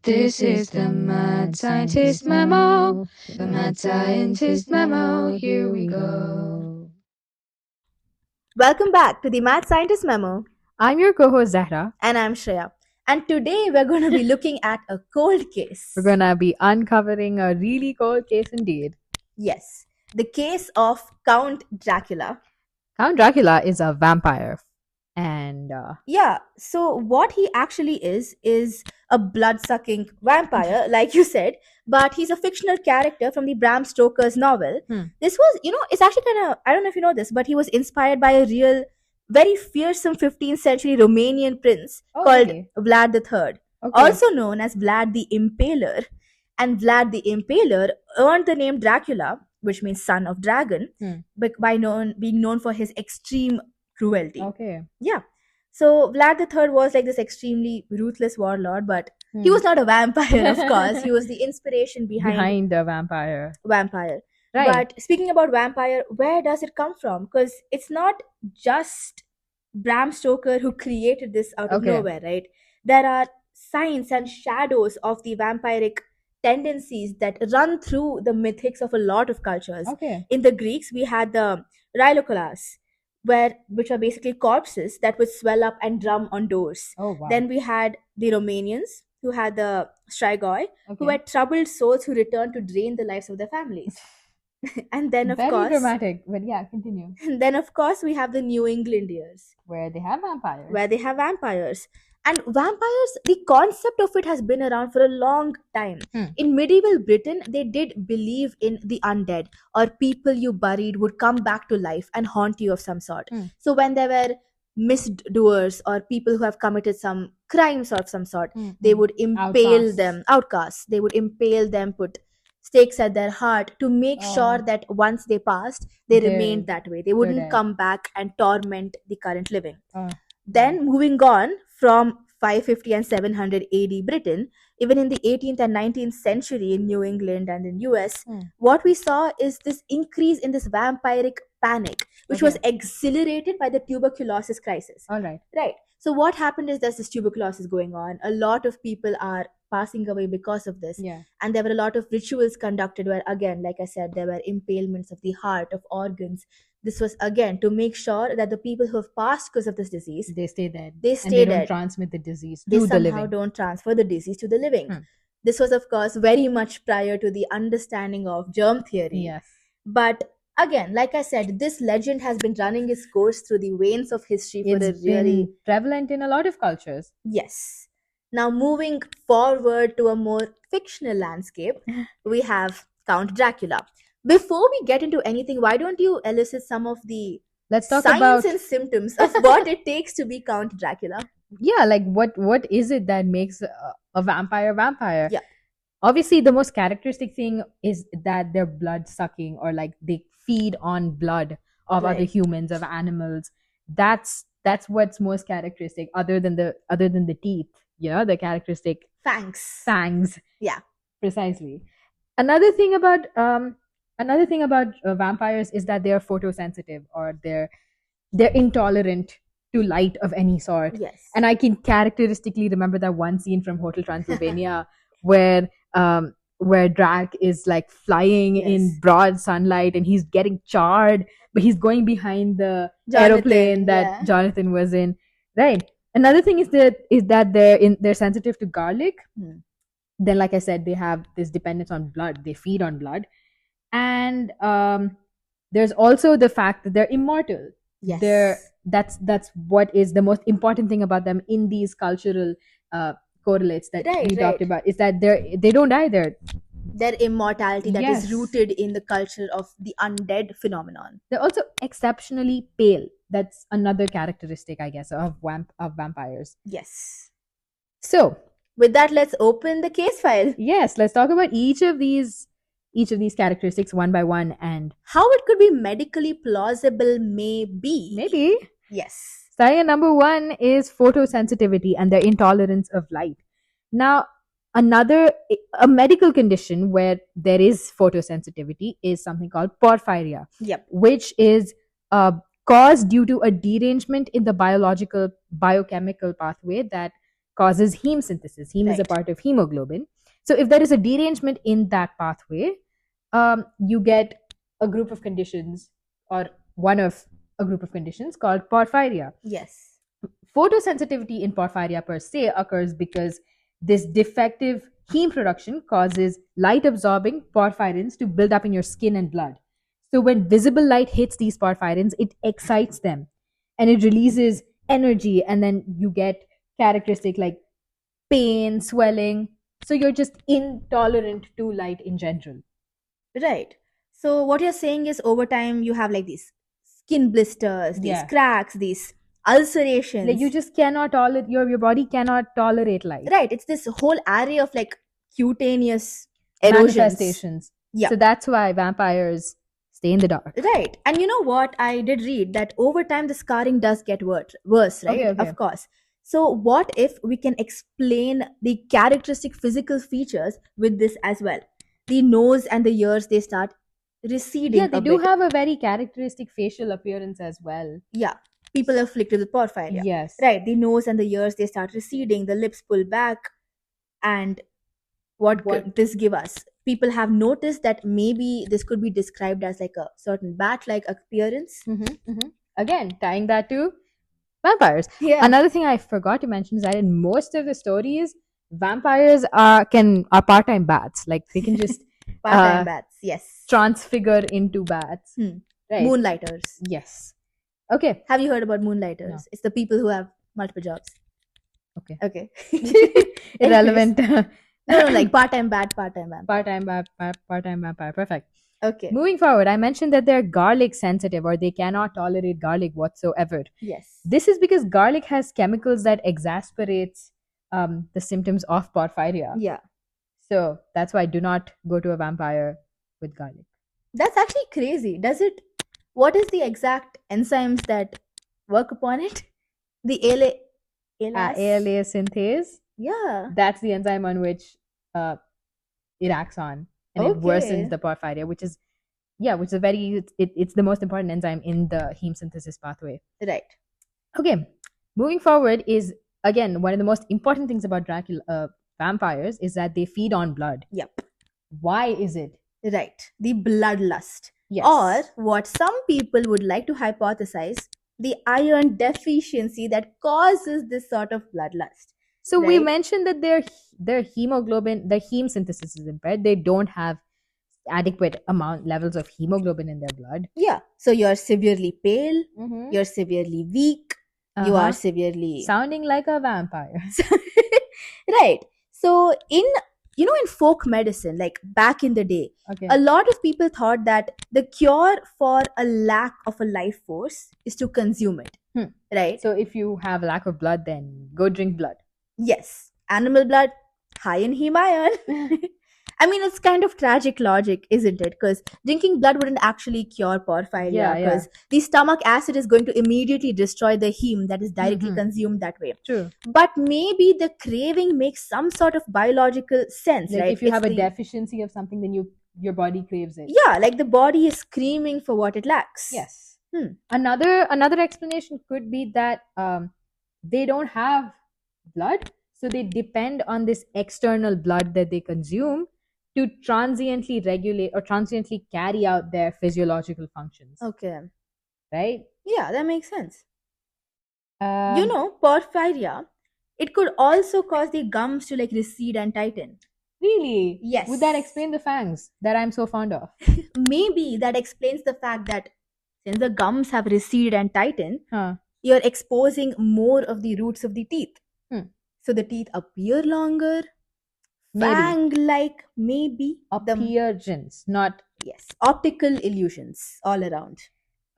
This is the Mad Scientist Memo. The Mad Scientist Memo. Here we go. Welcome back to the Mad Scientist Memo, I'm your co-host Zahra. and I'm Shreya. And today we're going to be looking at a cold case. We're gonna be uncovering a really cold case indeed. Yes, the case of Count Dracula. Count Dracula is a vampire, and Yeah, so what he actually is a blood-sucking vampire, like you said, but he's a fictional character from the Bram Stoker's novel. This was, it's actually kind of, I don't know if you know this, but he was inspired by a real, very fearsome 15th century Romanian prince called okay. Vlad III, Okay. also known as Vlad the Impaler. And Vlad the Impaler earned the name Dracula, which means son of dragon, by being known for his extreme cruelty. Okay. Yeah. So Vlad III was like this extremely ruthless warlord, but he was not a vampire, of course. He was the inspiration behind the vampire. vampire. Right. But speaking about vampire, where does it come from? Because it's not just Bram Stoker who created this out of Okay. nowhere, right? There are signs and shadows of the vampiric tendencies that run through the mythics of a lot of cultures. Okay. In the Greeks, we had the rhilokolas, which are basically corpses that would swell up and drum on doors. Oh wow. Then we had the Romanians, who had the strigoi, who Okay. were troubled souls who returned to drain the lives of their families. And then, of Very course, dramatic, but yeah, continue. then of course we have the New Englandiers, Where they have vampires. where they have vampires. And vampires, the concept of it has been around for a long time. In medieval Britain, they did believe in the undead, or people you buried would come back to life and haunt you of some sort. So when there were misdoers or people who have committed some crimes of some sort, they would impale Outcasts. them, outcasts. They would impale them, put stakes at their heart to make Oh. sure that once they passed, they They're- remained that way. They they're wouldn't dead. come back and torment the current living. Uh, Then, moving on from 550 and 700 AD Britain, even in the 18th and 19th century in New England and in US, what we saw is this increase in this vampiric panic, which was accelerated by the tuberculosis crisis. all right. Right. So what happened is there's this tuberculosis going on. A lot of people are passing away because of this. Yeah. And there were a lot of rituals conducted where, again, like I said, there were impalements of the heart, of organs. This was, again, to make sure that the people who have passed because of this disease, They stay dead. They and stay they don't dead. transmit the disease they to the somehow living. don't transfer the disease to the living. Hmm. This was, of course, very much prior to the understanding of germ theory. Yes. But again, like I said, this legend has been running its course through the veins of history for It's a really been prevalent in a lot of cultures. Yes. Now, moving forward to a more fictional landscape, we have Count Dracula. Before we get into anything, why don't you elicit some of the Let's talk signs about and symptoms of what it takes to be Count Dracula? yeah, like what is it that makes a vampire vampire? Yeah. Obviously, the most characteristic thing is that they're blood sucking, or like they feed on blood of other Right. humans, of animals. That's what's most characteristic, other than the teeth. The characteristic Thanks. fangs. Yeah. Precisely. Another thing about vampires is that they are photosensitive, or they're intolerant to light of any sort. Yes. And I can characteristically remember that one scene from Hotel Transylvania where Drac is like flying Yes. in broad sunlight and he's getting charred, but he's going behind the Jonathan, aeroplane that yeah. Jonathan was in. Right. Another thing is that they're sensitive to garlic. Then, like I said, they have this dependence on blood. They feed on blood. And there's also the fact that they're immortal. Yes. That's what is the most important thing about them in these cultural correlates that Right, we talked right. about, is that they don't die. Their immortality that is Yes. rooted in the culture of the undead phenomenon. They're also exceptionally pale. That's another characteristic, I guess, of vampires. Yes. So With that, let's open the case file. yes, let's talk about each of these characteristics one by one, and How it could be medically plausible, maybe. maybe Yes. starting at number 1 is photosensitivity and their intolerance of light. Now, a medical condition where there is photosensitivity is something called porphyria, Yep. which is caused due to a derangement in the biochemical pathway that causes heme synthesis. Heme is a Right. part of hemoglobin. So if there is a derangement in that pathway, you get a group of conditions, or one of a group of conditions called porphyria. Yes. Photosensitivity in porphyria per se occurs because this defective heme production causes light absorbing porphyrins to build up in your skin and blood. So when visible light hits these porphyrins, it excites them and it releases energy, and then you get characteristic like pain, swelling. So you're just intolerant to light in general. Right. So what you're saying is over time you have like these skin blisters, these Yeah. cracks, these ulcerations. Like you just cannot tolerate, your body cannot tolerate light. Right. It's this whole array of like cutaneous erosions. Manifestations. Yeah. So that's why vampires stay in the dark. Right. And you know what? I did read that over time the scarring does get worse, right? Okay. Of course. So what if we can explain the characteristic physical features with this as well? The nose and the ears, they start receding. Yeah, they a do bit. have a very characteristic facial appearance as well. Yeah. People afflicted with porphyria. Yes. Right. The nose and the ears, they start receding, the lips pull back. And what could this give us? People have noticed that maybe this could be described as like a certain bat-like appearance. Again, tying that to vampires. Yeah. Another thing I forgot to mention is that in most of the stories, vampires are part-time bats. Like they can just Part-time bats, yes. transfigure into bats. Right. Moonlighters. Yes. Okay. Have you heard about moonlighters? No. It's the people who have multiple jobs. Okay. Okay. Irrelevant. No, like part-time bat, part-time vampire. Part-time vampire. Perfect. Okay. Moving forward, I mentioned that they're garlic sensitive, or they cannot tolerate garlic whatsoever. Yes. This is because garlic has chemicals that exasperates the symptoms of porphyria. Yeah. So that's why do not go to a vampire with garlic. That's actually crazy. What is the exact enzymes that work upon it? The ALA synthase. Yeah. That's the enzyme on which it acts on, and it worsens the porphyria, which is it's the most important enzyme in the heme synthesis pathway. Right. Okay, moving forward is again one of the most important things about vampires is that they feed on blood. Yep. Why is it? Right. The bloodlust. Yes. Or what some people would like to hypothesize, the iron deficiency that causes this sort of bloodlust. So we right? mentioned that their hemoglobin, the heme synthesis is impaired. They don't have adequate levels of hemoglobin in their blood. Yeah. So you're severely pale, you're severely weak, you are Uh-huh. severely Sounding like a vampire. right. So in folk medicine, like back in the day, Okay. a lot of people thought that the cure for a lack of a life force is to consume it. Right? So if you have lack of blood, then go drink blood. Yes. Animal blood, high in heme iron. I mean, it's kind of tragic logic, isn't it? Because drinking blood wouldn't actually cure porphyria, Yeah, because the stomach acid is going to immediately destroy the heme that is directly Mhm. consumed that way. True. But maybe the craving makes some sort of biological sense, Like right? if you It's have a the- deficiency of something, then your body craves it. Yeah, like the body is screaming for what it lacks. Yes. Hmm. Another explanation could be that they don't have blood, so they depend on this external blood that they consume to transiently regulate or transiently carry out their physiological functions. Okay. Right? Yeah, that makes sense. Um, Porphyria, it could also cause the gums to like recede and tighten. Really? Yes. Would that explain the fangs that I'm so fond of? Maybe that explains the fact that since the gums have receded and tightened, Huh. you're exposing more of the roots of the teeth. So the teeth appear longer, Maybe. fang-like, maybe. Appearance, not Yes, optical illusions all around.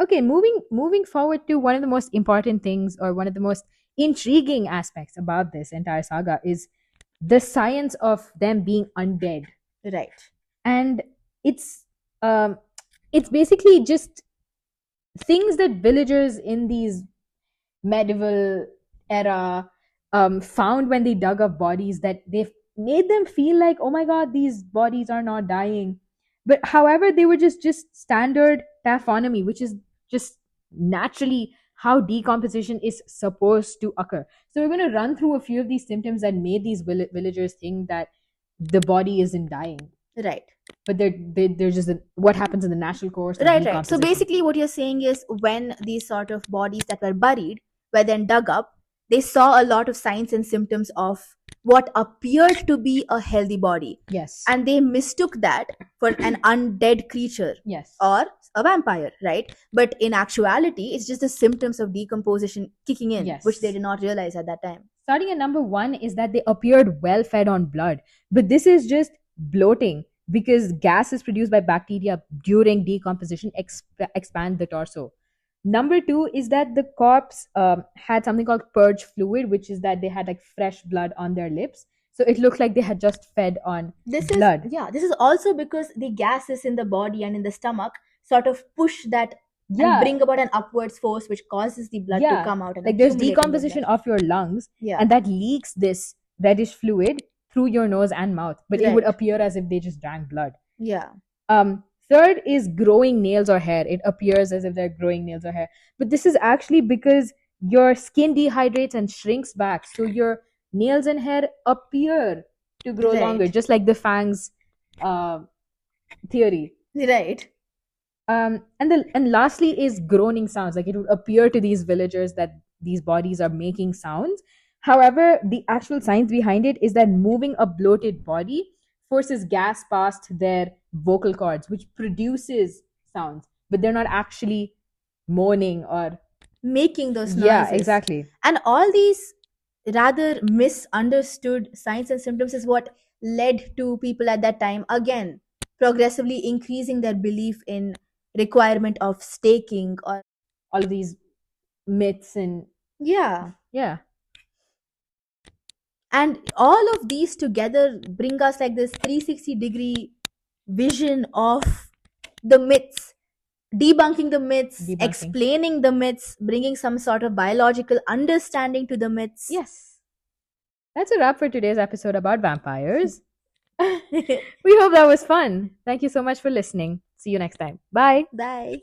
okay. Moving forward to one of the most important things, or one of the most intriguing aspects about this entire saga, is the science of them being undead. Right. And it's basically just things that villagers in these medieval era found when they dug up bodies, that they've made them feel like, oh my god, these bodies are not dying. But however, they were just standard taphonomy, which is just naturally how decomposition is supposed to occur. So we're going to run through a few of these symptoms that made these villagers think that the body isn't dying, Right. but they're just what happens in the natural course of Right, right. So decomposition. basically, what you're saying is when these sort of bodies that were buried were then dug up, they saw a lot of signs and symptoms of what appeared to be a healthy body, Yes. and they mistook that for an undead creature Yes. or a vampire, right? But in actuality, it's just the symptoms of decomposition kicking in, Yes. which they did not realize at that time. Starting at number 1 is that they appeared well fed on blood, but this is just bloating because gas is produced by bacteria during decomposition expand the torso. Number 2 is that the corpse had something called purge fluid, which is that they had like fresh blood on their lips, so it looked like they had just fed on blood. This is also because the gases in the body and in the stomach sort of push that Yeah, and bring about an upwards force which causes the blood Yeah, to come out and like there's accumulate in the decomposition blood. of your lungs, Yeah. and that leaks this reddish fluid through your nose and mouth, but it would Right. appear as if they just drank blood. Yeah. Third is growing nails or hair. It appears as if they're growing nails or hair, but this is actually because your skin dehydrates and shrinks back, so your nails and hair appear to grow Right. longer, just like the fangs theory. Right. And lastly is groaning sounds. Like it would appear to these villagers that these bodies are making sounds. However, the actual science behind it is that moving a bloated body forces gas past their vocal cords, which produces sounds, but they're not actually moaning or Making those noises. yeah, exactly. And all these rather misunderstood signs and symptoms is what led to people at that time again progressively increasing their belief in requirement of staking or All of these myths and yeah. yeah. And all of these together bring us like this 360-degree vision of the myths, debunking the myths, Debunking. explaining the myths, bringing some sort of biological understanding to the myths. Yes. That's a wrap for today's episode about vampires. We hope that was fun. Thank you so much for listening. See you next time. Bye. Bye.